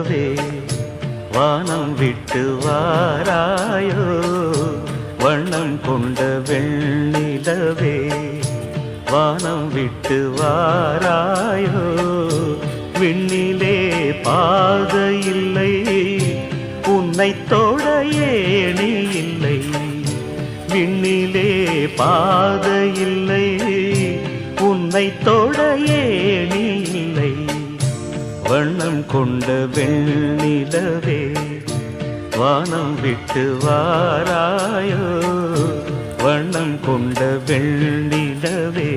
வெண்ணிலவே வானம் விட்டு வாராயோ வண்ணம் கொண்ட வெண்ணிலவே வானம் விட்டு வாராயோ விண்ணிலே பாதை இல்லை உன்னை தொட ஏணி இல்லை விண்ணிலே பாதை இல்லை உன்னை தொட ஏணி இல்லை வண்ணம் கொண்ட வெண்ணிலவே வானம் விட்டு வாராயோ வண்ணம் கொண்ட வெண்ணிலவே